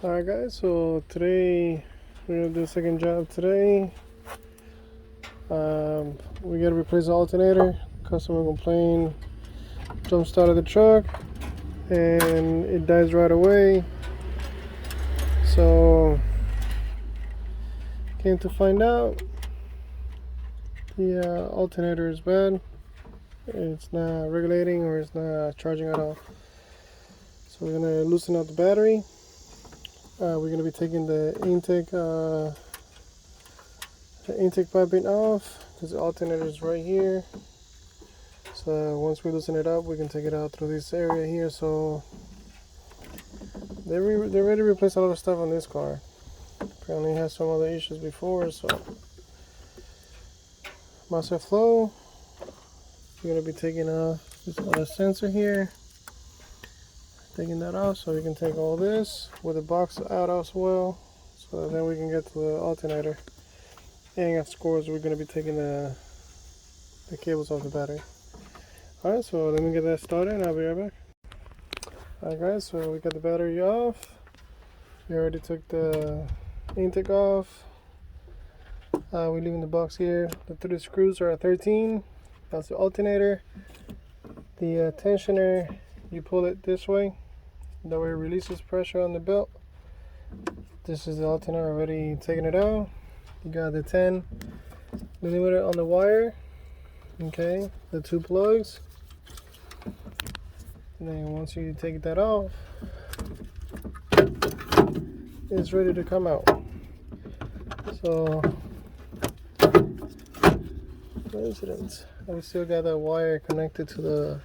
Alright guys, so today we're gonna do a second job today. We gotta replace the alternator. Customer complained, jump started the truck and it dies right away. So came to find out the alternator is bad. It's not regulating or it's not charging at all. So we're gonna loosen up the battery. We're going to be taking the intake piping off because the alternator is right here. So once we loosen it up, we can take it out through this area here. So they already replaced a lot of stuff on this car. Apparently it has some other issues before. So master flow, we're going to be taking off this other sensor here. Taking that off so we can take all this with the box out as well, so then we can get to the alternator. And of course we're going to be taking the cables off the battery. Alright, so let me get that started and I'll be right back. Alright guys, so we got the battery off. We already took the intake off. We're leaving the box here. The 3 screws are at 13. That's the alternator. The tensioner, you pull it this way. That way it releases pressure on the belt. This is the alternator already taking it out. You got the 10 millimeter on the wire. Okay, the 2 plugs. And then once you take that off, it's ready to come out. So, coincidence. We still got that wire connected to the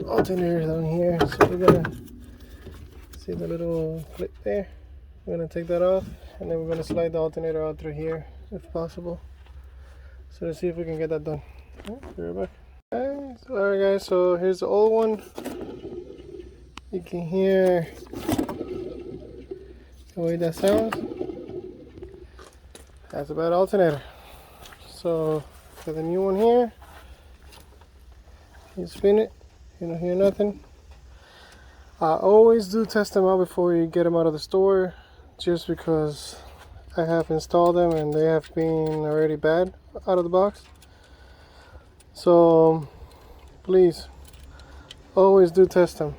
alternator down here, so we're gonna see the little clip there. We're gonna take that off and then we're gonna slide the alternator out through here if possible. So let's see if we can get that done. Be right back. Alright guys, so here's the old one. You can hear the way that sounds. That's a bad alternator. So for the new one here, you spin it. You don't hear nothing. I always do test them out before you get them out of the store, just because I have installed them and they have been already bad out of the box. So please always do test them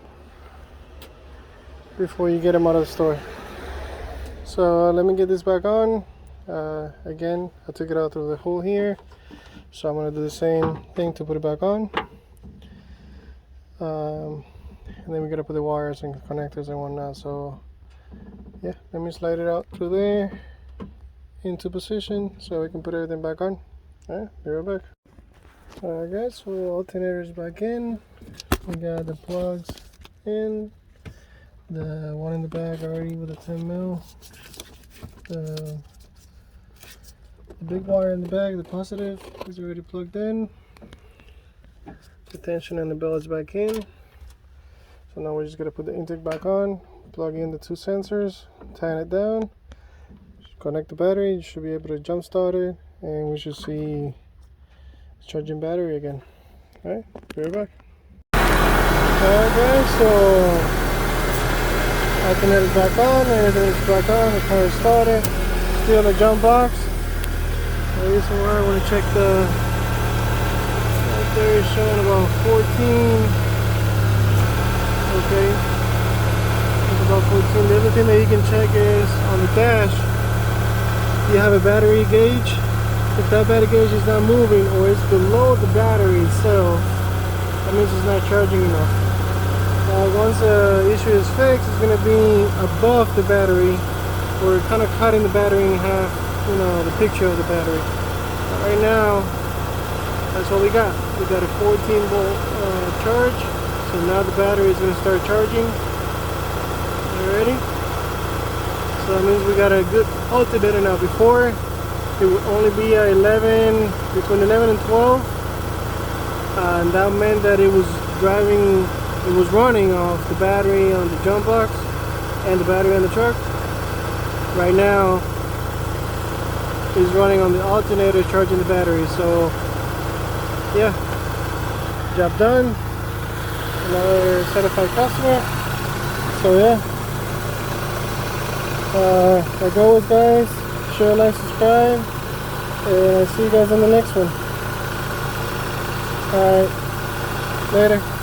before you get them out of the store. So let me get this back on. Again, I took it out through the hole here, so I'm going to do the same thing to put it back on. And then we gotta put the wires and connectors and whatnot. So yeah, let me slide it out through there into position so we can put everything back on. Alright, be right back. Alright guys, so alternator is back in. We got the plugs in, the one in the back already with the 10 mil, the big wire in the back, the positive, is already plugged in. The tension and the belt is back in. So now we're just gonna put the intake back on, plug in the 2 sensors, tighten it down, connect the battery. You should be able to jump start it, and we should see charging battery again. Alright, be right back. Alright guys, so alternator is back on, everything is back on, the car is started, still the jump box. The reason why I want to check the there is showing about 14. Okay, it's about 14. The other thing that you can check is on the dash, you have a battery gauge. If that battery gauge is not moving or it's below the battery itself, that means it's not charging enough. Once the issue is fixed, it's going to be above the battery, or kind of cutting the battery in half, you know, the picture of the battery. But right now, that's what we got. We got a 14 volt charge. So now the battery is going to start charging. You ready? So that means we got a good alternator now. Before, it would only be at 11, between 11 and 12. And that meant that it was running off the battery on the jump box and the battery on the truck. Right now, it's running on the alternator, charging the battery. So yeah, job done. Another certified customer. So yeah, Like always, guys, share, like, subscribe, and I'll see you guys in the next one. Alright, later.